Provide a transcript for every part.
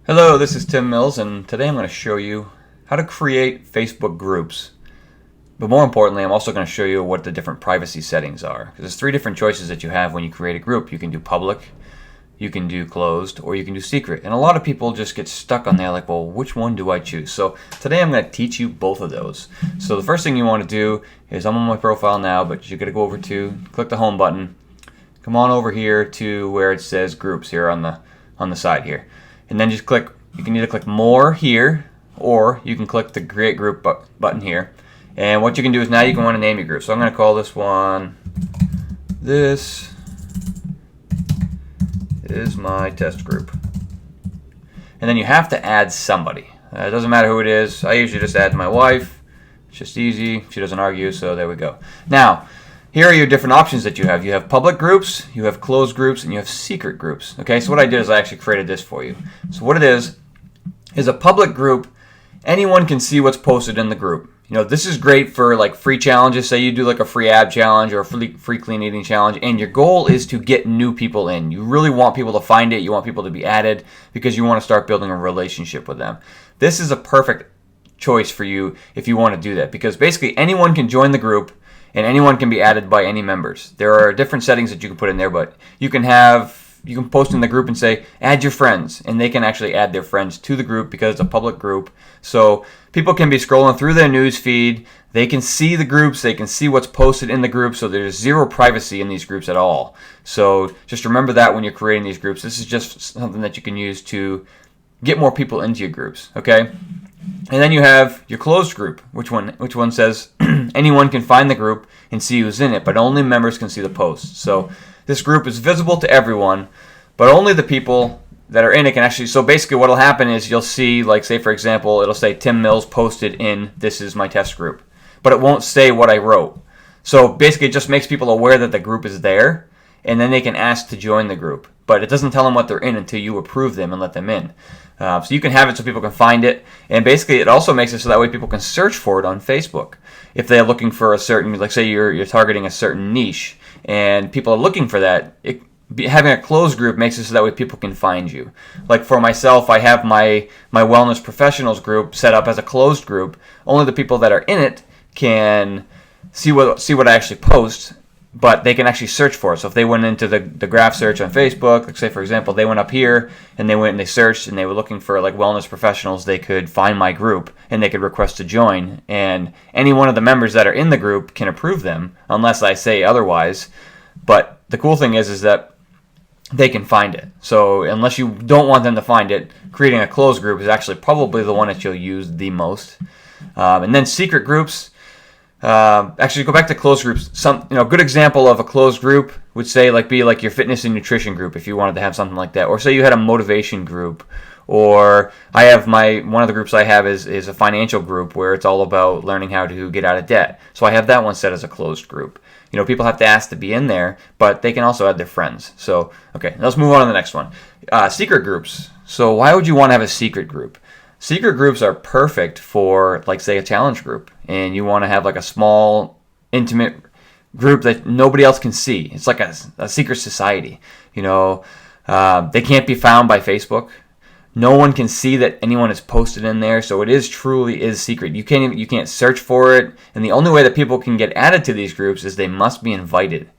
Hello, this is Tim Mills, and today I'm going to show you how to create Facebook groups. But more importantly, I'm also going to show you what the different privacy settings are. Because there's three different choices that you have when you create a group. You can do public, you can do closed, or you can do secret. And a lot of people just get stuck on there like, well, which one do I choose? So today I'm going to teach you both of those. So the first thing you want to do is, I'm on my profile now, but you're going to go over to, click the home button, come on over here to where it says groups here on the side here. And then just click, you can either click more here, or you can click the create group button here. And what you can do is now you can want to name your group. So I'm going to call this one, this is my test group. And then you have to add somebody. It doesn't matter who it is. I usually just add my wife. It's just easy. She doesn't argue, so there we go. Now, here are your different options that you have. You have public groups, you have closed groups, and you have secret groups. Okay, so what I did is I actually created this for you. So what it is a public group. Anyone can see what's posted in the group. You know, this is great for like free challenges. Say you do like a free ab challenge or a free clean eating challenge, and your goal is to get new people in. You really want people to find it. You want people to be added because you want to start building a relationship with them. This is a perfect choice for you if you want to do that, because basically anyone can join the group and anyone can be added by any members. There are different settings that you can put in there, but you can post in the group and say, add your friends, and they can actually add their friends to the group because it's a public group. So people can be scrolling through their news feed, they can see the groups, they can see what's posted in the group, so there's zero privacy in these groups at all. So just remember that when you're creating these groups. This is just something that you can use to get more people into your groups, okay? And then you have your closed group, which one says anyone can find the group and see who's in it, but only members can see the posts. So this group is visible to everyone, but only the people that are in it can actually. So basically what will happen is you'll see, like, say for example, it'll say Tim Mills posted in this is my test group, but it won't say what I wrote. So basically it just makes people aware that the group is there, and then they can ask to join the group. But it doesn't tell them what they're in until you approve them and let them in. So you can have it so people can find it. And basically it also makes it so that way people can search for it on Facebook. If they're looking for a certain, like say you're targeting a certain niche and people are looking for that, having a closed group makes it so that way people can find you. Like for myself, I have my wellness professionals group set up as a closed group. Only the people that are in it can see what I actually post, but they can actually search for it. So if they went into the graph search on Facebook, like say for example, they went up here and they went and they searched and they were looking for like wellness professionals, they could find my group and they could request to join. And any one of the members that are in the group can approve them unless I say otherwise. But the cool thing is that they can find it. So unless you don't want them to find it, creating a closed group is actually probably the one that you'll use the most. And then secret groups. Actually, go back to closed groups. A good example of a closed group would be like your fitness and nutrition group if you wanted to have something like that, or say you had a motivation group, or I have one of the groups I have is a financial group where it's all about learning how to get out of debt. So I have that one set as a closed group. You know, people have to ask to be in there, but they can also add their friends. So okay, let's move on to the next one. Secret groups. So why would you want to have a secret group? Secret groups are perfect for, like, say, a challenge group, and you want to have like a small, intimate group that nobody else can see. It's like a secret society. You know, they can't be found by Facebook. No one can see that anyone is posted in there, so it truly is secret. You can't search for it, and the only way that people can get added to these groups is they must be invited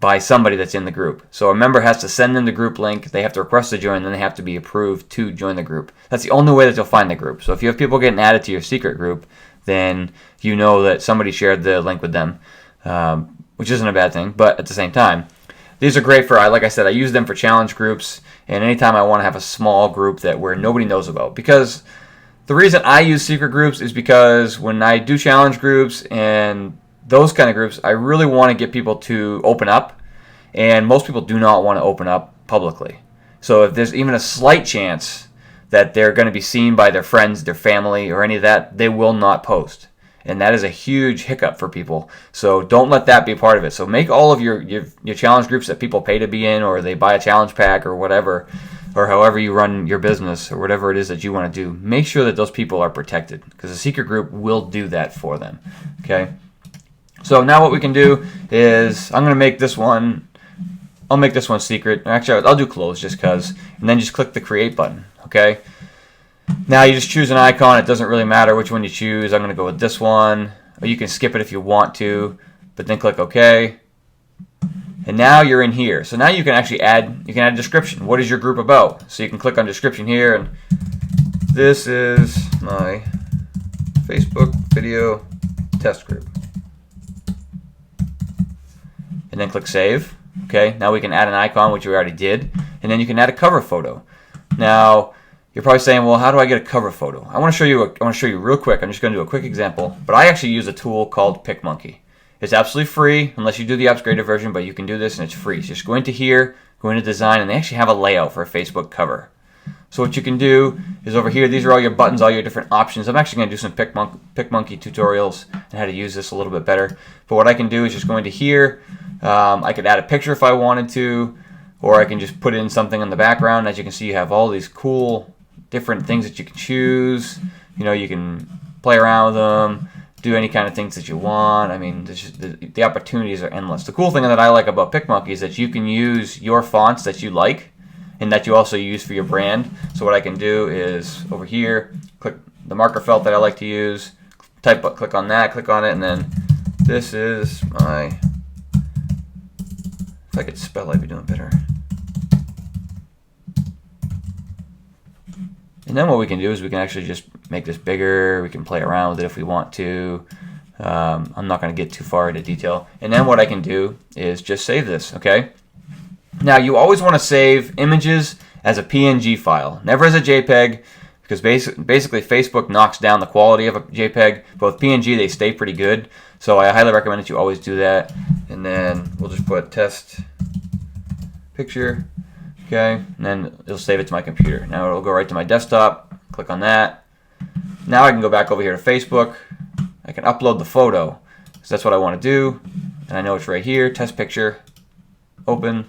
by somebody that's in the group. So a member has to send them the group link, they have to request to join, then they have to be approved to join the group. That's the only way that you'll find the group. So if you have people getting added to your secret group, then you know that somebody shared the link with them, which isn't a bad thing, but at the same time, these are great for, like I said, I use them for challenge groups, and anytime I want to have a small group where nobody knows about. Because the reason I use secret groups is because when I do challenge groups and those kind of groups, I really want to get people to open up, and most people do not want to open up publicly. So if there's even a slight chance that they're going to be seen by their friends, their family, or any of that, they will not post. And that is a huge hiccup for people. So don't let that be a part of it. So make all of your challenge groups that people pay to be in, or they buy a challenge pack or whatever, or however you run your business or whatever it is that you want to do. Make sure that those people are protected, because a secret group will do that for them. Okay? So now what we can do is, I'm going to make this one, I'll make this one secret. Actually, I'll do close just because, and then just click the create button. Okay? Now you just choose an icon. It doesn't really matter which one you choose. I'm going to go with this one. Or you can skip it if you want to, but then click OK. And now you're in here. So now you can actually add a description. What is your group about? So you can click on description here, and this is my Facebook video test group. And then click save. Okay, now we can add an icon, which we already did. And then you can add a cover photo. Now, you're probably saying, well, how do I get a cover photo? I want to show you real quick. I'm just going to do a quick example. But I actually use a tool called PicMonkey. It's absolutely free, unless you do the upgraded version, but you can do this and it's free. So just go into here, go into design, and they actually have a layout for a Facebook cover. So what you can do is over here, these are all your buttons, all your different options. I'm actually going to do some PicMonkey tutorials and how to use this a little bit better. But what I can do is just go into here. I could add a picture if I wanted to, or I can just put in something in the background. As you can see, you have all these cool different things that you can choose. You know, you can play around with them, do any kind of things that you want. I mean, the opportunities are endless. The cool thing that I like about PicMonkey is that you can use your fonts that you like and that you also use for your brand. So what I can do is over here, click the marker felt that I like to use, click on that, click on it, and then this is my, if I could spell, I'd be doing better. And then what we can do is we can actually just make this bigger. We can play around with it if we want to. I'm not going to get too far into detail. And then what I can do is just save this, okay? Now, you always want to save images as a PNG file, never as a JPEG, because basically Facebook knocks down the quality of a JPEG. But with PNG, they stay pretty good. So I highly recommend that you always do that. And then we'll just put test picture. Okay, and then it'll save it to my computer. Now it'll go right to my desktop. Click on that. Now I can go back over here to Facebook. I can upload the photo, because that's what I want to do. And I know it's right here. Test picture. Open.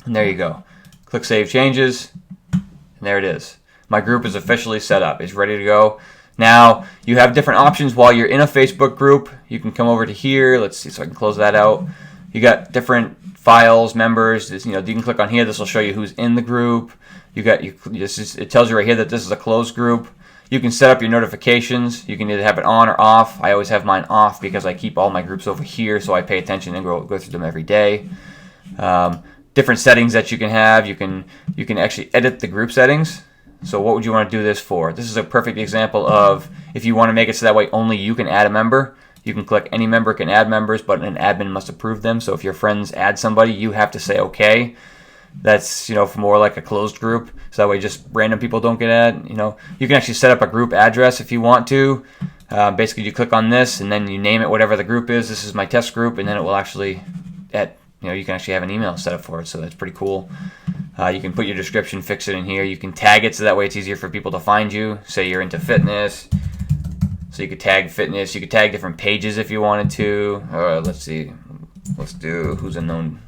And there you go. Click Save Changes. And there it is. My group is officially set up. It's ready to go. Now, you have different options while you're in a Facebook group. You can come over to here. Let's see, so I can close that out. You got different files, members. You can click on here. This will show you who's in the group. It tells you right here that this is a closed group. You can set up your notifications. You can either have it on or off. I always have mine off because I keep all my groups over here, so I pay attention and go through them every day. Different settings that you can have. You can actually edit the group settings. So what would you want to do this for? This is a perfect example of if you want to make it so that way only you can add a member. You can click any member can add members, but an admin must approve them. So if your friends add somebody, you have to say okay. That's for more like a closed group. So that way just random people don't get added. You can actually set up a group address if you want to. Basically, you click on this and then you name it whatever the group is. This is my test group, and then it will actually you can actually have an email set up for it. So that's pretty cool. You can put your description, fix it in here. You can tag it so that way it's easier for people to find you. Say you're into fitness. So you could tag fitness. You could tag different pages if you wanted to. Let's see. Let's do who's a known.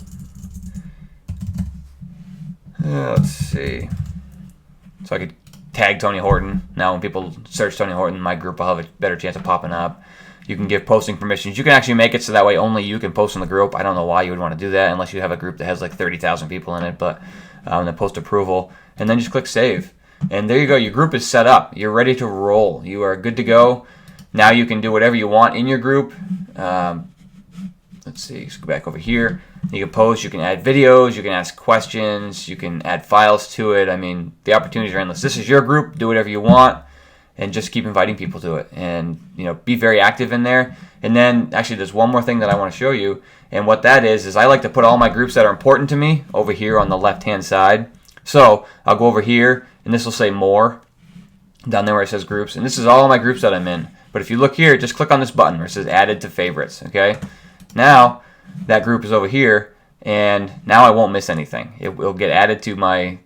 Let's see. So I could tag Tony Horton. Now when people search Tony Horton, my group will have a better chance of popping up. You can give posting permissions. You can actually make it so that way only you can post in the group. I don't know why you would want to do that unless you have a group that has like 30,000 people in it. But then post approval. And then just click save. And there you go. Your group is set up. You're ready to roll. You are good to go. Now you can do whatever you want in your group. Let's see. Let's go back over here. You can post. You can add videos. You can ask questions. You can add files to it. I mean, the opportunities are endless. This is your group. Do whatever you want, and just keep inviting people to it. And be very active in there. And then actually, there's one more thing that I want to show you. And what that is I like to put all my groups that are important to me over here on the left-hand side. So I'll go over here, and this will say more down there where it says groups. And this is all my groups that I'm in. But if you look here, just click on this button where it says added to favorites, okay? Now, that group is over here, and now I won't miss anything. It will get added to my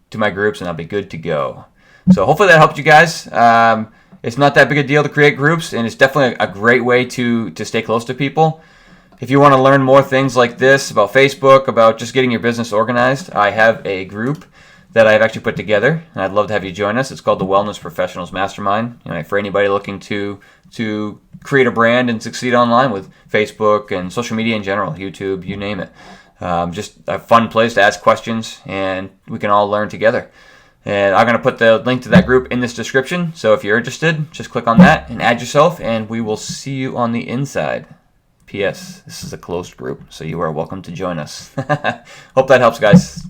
groups, and I'll be good to go. So hopefully that helped you guys. It's not that big a deal to create groups, and it's definitely a great way to stay close to people. If you want to learn more things like this about Facebook, about just getting your business organized, I have a group that I've actually put together, and I'd love to have you join us. It's called the Wellness Professionals Mastermind. For anybody looking to create a brand and succeed online with Facebook and social media in general, YouTube, you name it. Just a fun place to ask questions, and we can all learn together. And I'm going to put the link to that group in this description. So if you're interested, just click on that and add yourself, and we will see you on the inside. P.S. This is a closed group, so you are welcome to join us. Hope that helps, guys.